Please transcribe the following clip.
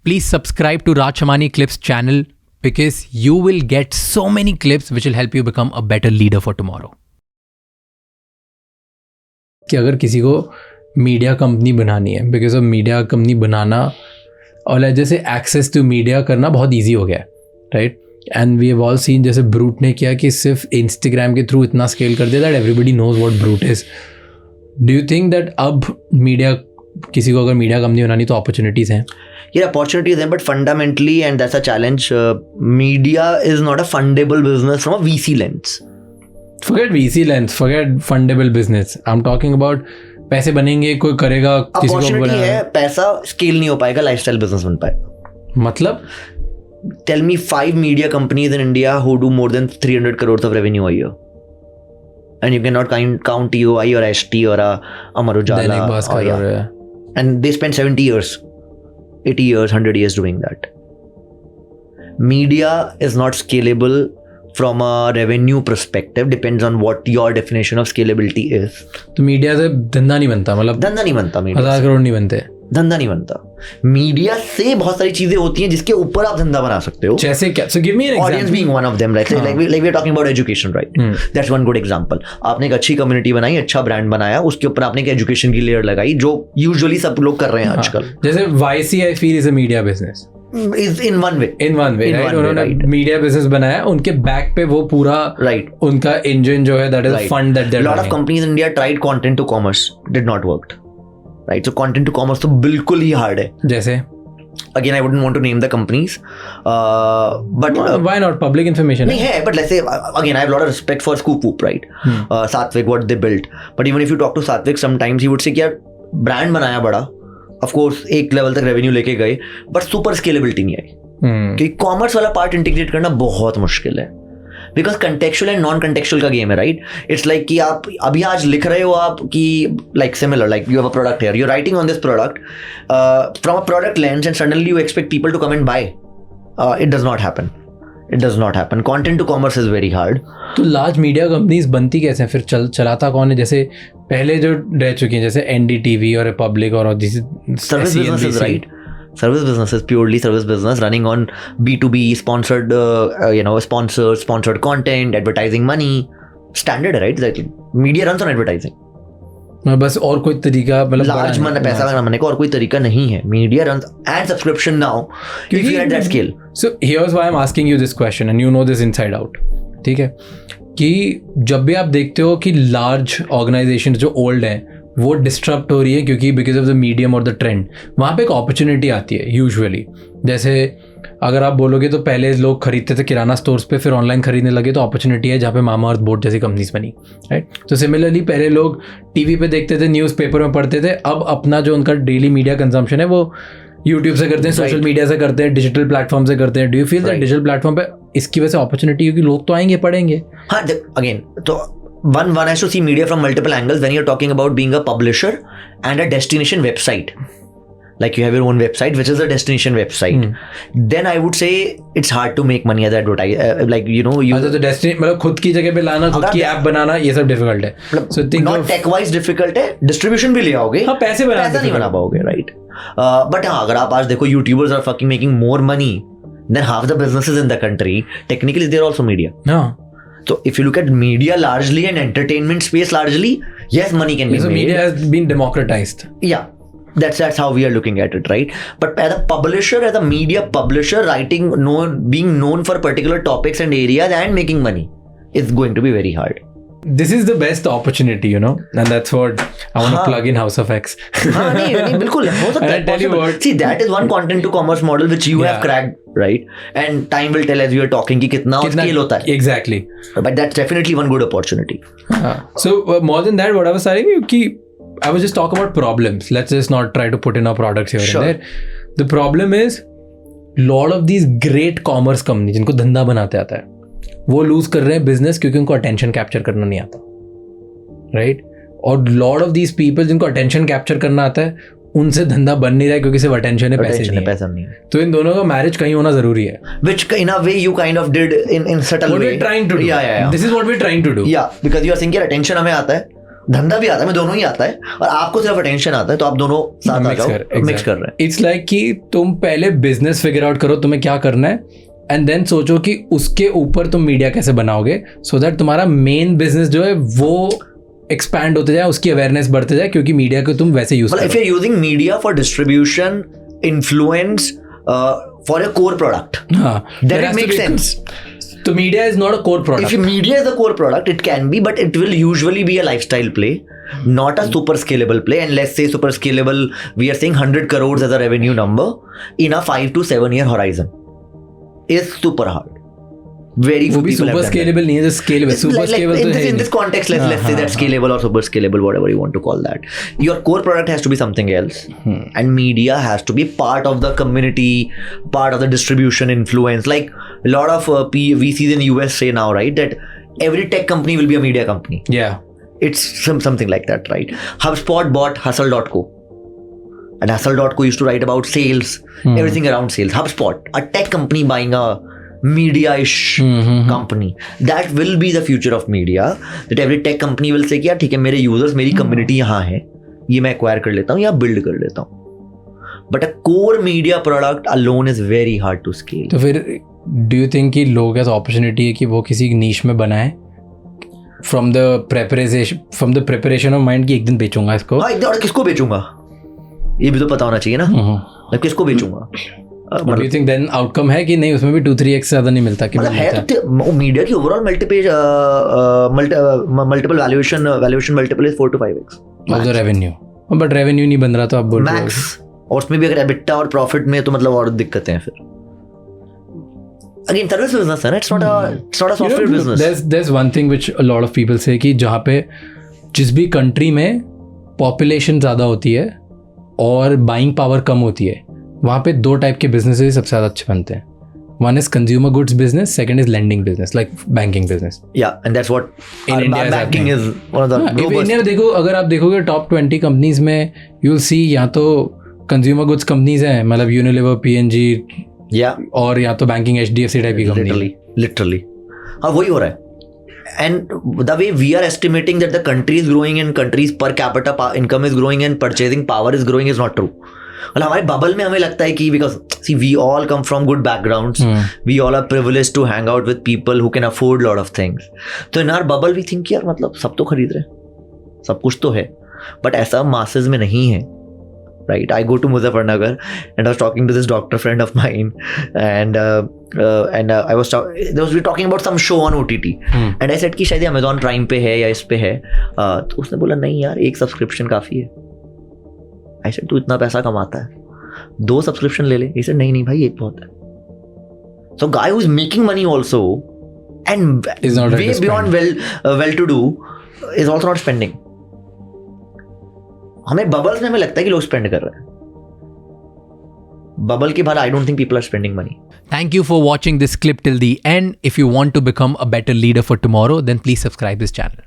please subscribe to Raj Shamani Clips channel because you will get so many clips which will help you become a better leader for tomorrow. कि अगर किसी को media company बनानी है, because of media company बनाना और जैसे access to media करना बहुत ईजी हो गया है, right? And we have all seen जैसे ब्रूट ने किया कि सिर्फ इंस्टाग्राम के थ्रू इतना स्केल कर दिया that everybody knows what Brut is. Do you think that अब मीडिया, किसी को अगर मीडिया कंपनी बनानी तो अपॉर्चुनिटीज़ हैं? Yeah, opportunities हैं, but fundamentally, and that's a challenge, media is not a fundable business from a VC lens. Forget VC lens, forget fundable business. I'm talking about पैसे बनेंगे, कोई करेगा, किसी को Opportunity है, पैसा स्केल नहीं हो पाएगा, लाइफस्टाइल बिजनेस बन पाएगा. मतलब tell me 5 media companies in India who do more than 300 crores of revenue a year. And you cannot count EOI or ST or Amar Ujala. And they spend 70 years, 80 years, 100 years doing that. Media is not scalable from a revenue perspective, depends on what your definition of scalability is. तो media से धंधा नहीं बनता, मतलब धंधा नहीं बनता, media 1000 crore नहीं बनते, धंधा नहीं बनता. मीडिया से बहुत सारी चीजें होती हैं जिसके ऊपर आप धंधा बना सकते हो. जैसे क्या? So give me an example. Audience being one of them, right? Like we are talking about education, right? That's one good example. आपने एक अच्छी कम्युनिटी बनाई, अच्छा ब्रांड बनाया, उसके ऊपर आपने एक एजुकेशन की लेयर लगाई, जो यूजुअली सब लोग कर रहे हैं आजकल. जैसे YC I feel is a media business. Is in one way, right? उन्होंने मीडिया बिजनेस बनाया, उनके बैक पे वो पूरा right उनका इंजन जो है, that is fund that they're lot of companies in India tried content to commerce, did not work, right? So content to commerce तो बिल्कुल ही hard है. जैसे again I wouldn't want to name the companies, but why not? Public information नहीं है, but let's say again I have a lot of respect for Scoop Whoop, right? Satvik, what they built, but even if you talk to Satvik, sometimes he would say कि यार brand बनाया बड़ा, of course एक level तक revenue लेके गए, but super scalability नहीं आई. क्योंकि कॉमर्स वाला पार्ट इंटीग्रेट करना बहुत मुश्किल है, because contextual and non contextual का गेम है, राइट? इट्स लाइक कि आप अभी आज लिख रहे हो आप कि like similar, like you have a product here, you writing on this product from a product lens and suddenly you expect people to come and buy. It does not happen. It does not happen. Content to commerce is very hard. तो large media companies बनती कैसे हैं फिर? चलाता कौन है? जैसे पहले जो रह चुकी हैं जैसे NDTV और रिपब्लिक और service businesses, right? Service business is purely service business running on B2B, sponsored, sponsored content, advertising money. Standard, right? Media runs on advertising. बस और कोई तरीका, मतलब लार्ज पैसा बनाने का और कोई तरीका नहीं है. Media run and subscription now if you at that scale. So here's why I am asking you this question and you know this inside out. ठीक है कि जब भी आप देखते हो कि लार्ज ऑर्गेनाइजेशन जो ओल्ड हैं वो डिस्टर्ब हो रही है क्योंकि बिकॉज ऑफ द मीडियम और द ट्रेंड, वहाँ पे एक अपॉर्चुनिटी आती है यूजुअली. जैसे अगर आप बोलोगे तो पहले लोग खरीदते थे किराना स्टोर्स पे, फिर ऑनलाइन खरीदने लगे, तो अपॉर्चुनिटी है जहाँ पे मामा अर्थ बोट जैसी कंपनीज बनी, राइट? तो सिमिलरली पहले लोग टीवी पे देखते थे, न्यूज़पेपर में पढ़ते थे, अब अपना जो उनका डेली मीडिया कंजम्पशन है वो यूट्यूब से करते हैं, सोशल मीडिया से करते हैं, डिजिटल प्लेटफॉर्म से करते हैं. Do you feel that digital platform पे इसकी वजह से अपॉर्चुनिटी, क्योंकि लोग तो आएंगे पढ़ेंगे? हाँ, अगेन तो one has to see media from multiple angles when you're talking about being a publisher and a destination website. Like you have your own website which is a destination website. Then I would say it's hard to make money as advertiser. Like you तो destination मतलब खुद की जगह पे लाना, खुद की app बनाना, ये सब डिफिकल्ट है. So think not tech wise difficult है, डिस्ट्रीब्यूशन भी ले आओगे, हाँ, पैसा नहीं बना पाओगे, right? But हाँ, अगर आप आज देखो YouTubers are fucking making more money than half the businesses in the country. Technically they're also media. हाँ. So if you look at media largely and entertainment space largely, yes, money can be made. So media has been democratized. Yeah, that's how we are looking at it, right? But as a publisher, as a media publisher, being known for particular topics and areas and making money is going to be very hard. This is the best opportunity, and that's what I want to plug in House of X. नहीं, बिल्कुल हो सकता है. Tell you what. See, that is one content to commerce model which you have cracked, right? And time will tell as we are talking कि कितना scale होता है. Exactly. But that's definitely one good opportunity. So more than that, what I was saying कि I was just talking about problems. Let's just not try to put in our products here and there. The problem is lot of these great commerce companies जिनको धंधा बनाते आता है, वो loose कर रहे हैं बिजनेस क्योंकि उनको अटेंशन कैप्चर करना नहीं आता, राइट? और लॉट ऑफ दीज पीपल जिनको अटेंशन कैप्चर करना आता है उनसे धंधा बन नहीं रहा है क्योंकि सिर्फ अटेंशन है, पैसा नहीं है. तो इन दोनों का मैरिज कहीं होना जरूरी है. Which in a way you kind of did in subtle way. What we're trying to do. Yeah. This is what we're trying to do. Yeah, because you are saying कि attention हमें आता है धंधा भी आता है, मैं दोनों ही आता है, और आपको सिर्फ अटेंशन आता है, तो आप दोनों साथ आ जाओ, मिक्स कर रहे हैं। इट्स लाइक कि तुम पहले बिजनेस फिगर आउट करो तुम्हें क्या करना है, एंड देन सोचो कि उसके ऊपर तुम मीडिया कैसे बनाओगे, सो दैट तुम्हारा मेन बिजनेस जो है वो एक्सपैंड होते जाए, उसकी अवेयरनेस बढ़ते जाए, क्योंकि मीडिया को तुम वैसे यूज करो। If you are using media for distribution, influence for your core product, then it makes sense. So media is not a core product. If media is a core product, it can be, but it will usually be a lifestyle play, not a super scalable play. And let's say super scalable, we are saying 100 crores as a revenue number in a 5 to 7 year horizon is super hard. Very वो few भी people have super done that. scalable नहीं है, just scalable. Super scalable तो है In this context, let's say that's scalable or super scalable, whatever you want to call that. Your core product has to be something else, and media has to be part of the community, part of the distribution influence. Like a lot of VCs in US say now, right, that every tech company will be a media company. Yeah. It's something like that, right? HubSpot bought Hustle.co. And Hustle.co used to write about sales, everything around sales. HubSpot, a tech company buying a media-ish company. That will be the future of media. That every tech company will say कि यार ठीक है, मेरे users, मेरी community यहाँ है, ये मैं acquire कर लेता हूँ या build कर लेता हूँ. But a core media product alone is very hard to scale. तो फिर do you think कि लोगों के पास opportunity है कि वो किसी niche में बनाए from the preparation of mind कि एक दिन बेचूंगा इसको? हाँ, और किसको बेचूंगा? ये भी तो पता होना चाहिए ना. मतलब किसको बेचूंगा? But do you think then outcome है कि नहीं, उसमें भी 2-3x ज़्यादा नहीं मिलता कि मतलब है तो मीडिया की overall multiple valuation multiple is 4 to 5x of the revenue, but revenue नहीं बन रहा तो आप बोल रहे हो मैक्स, और उसमें भी अगर एबिटा और प्रॉफिट में तो मतलब और दिक्कतें हैं फिर. Again, service business है ना, it's not a software business. There's one thing which a lot of people say कि जहाँ पे जिस भी कंट्री में पॉपुलेशन ज़्यादा होती है और बाइंग पावर कम होती है, वहाँ पे 2 टाइप के बिजनेसेस सबसे ज़्यादा अच्छे बनते हैं. One is consumer goods business, second is lending business, like banking business. Yeah, and that's what in India banking is one of the if India में देखो, अगर आप देखोगे टॉप 20 कंपनीज में you'll see या तो कंज्यूमर गुड्स कंपनीज हैं, मतलब यूनिलीवर, P&G, और या तो बैंकिंग HDFC टाइप की कंपनी. लिटरली हाँ वही हो रहा है. And the way we are estimating that the country is growing and country's per capita income is growing and purchasing power is growing is not true. मतलब हमारे bubble में हमें लगता है कि because see we all come from good backgrounds, we all are privileged to hang out with people who can afford lot of things. तो in our bubble we think यार मतलब सब तो खरीद रहे हैं, सब कुछ तो है, but ऐसा masses में नहीं है. Right, I go to Muzaffarnagar and I was talking to this doctor friend of mine, and I was we were talking about some show on OTT, and I said कि शायद Amazon Prime पे है या इस पे है, तो उसने बोला नहीं यार, एक सब्सक्रिप्शन काफ़ी है. I said तू इतना पैसा कमाता है, 2 सब्सक्रिप्शन ले ले. He said नहीं भाई, एक बहुत है. So guy who is making money also and way beyond well to do is also not spending. हमें बबल्स में हमें लगता है कि लोग स्पेंड कर रहे हैं. बबल के बाहर I don't think people are spending money. Thank you for watching this clip till the end. If you want to become a better leader for tomorrow, then please subscribe this channel.